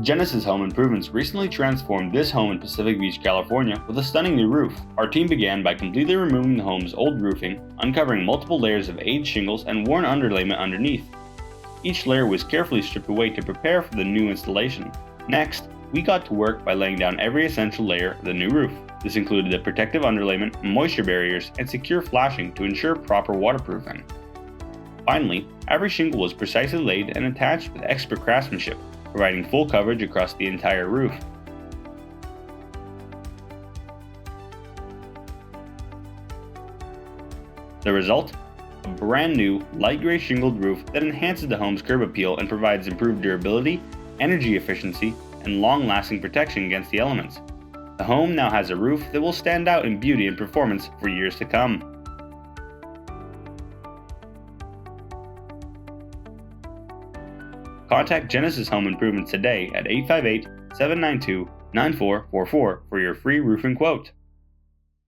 Genesis Home Improvements recently transformed this home in Pacific Beach, California with a stunning new roof. Our team began by completely removing the home's old roofing, uncovering multiple layers of aged shingles and worn underlayment underneath. Each layer was carefully stripped away to prepare for the new installation. Next, we got to work by laying down every essential layer of the new roof. This included the protective underlayment, moisture barriers, and secure flashing to ensure proper waterproofing. Finally, every shingle was precisely laid and attached with expert craftsmanship, providing full coverage across the entire roof. The result? A brand new, light gray shingled roof that enhances the home's curb appeal and provides improved durability, energy efficiency, and long-lasting protection against the elements. The home now has a roof that will stand out in beauty and performance for years to come. Contact Genesis Home Improvements today at 858-792-9444 for your free roofing quote.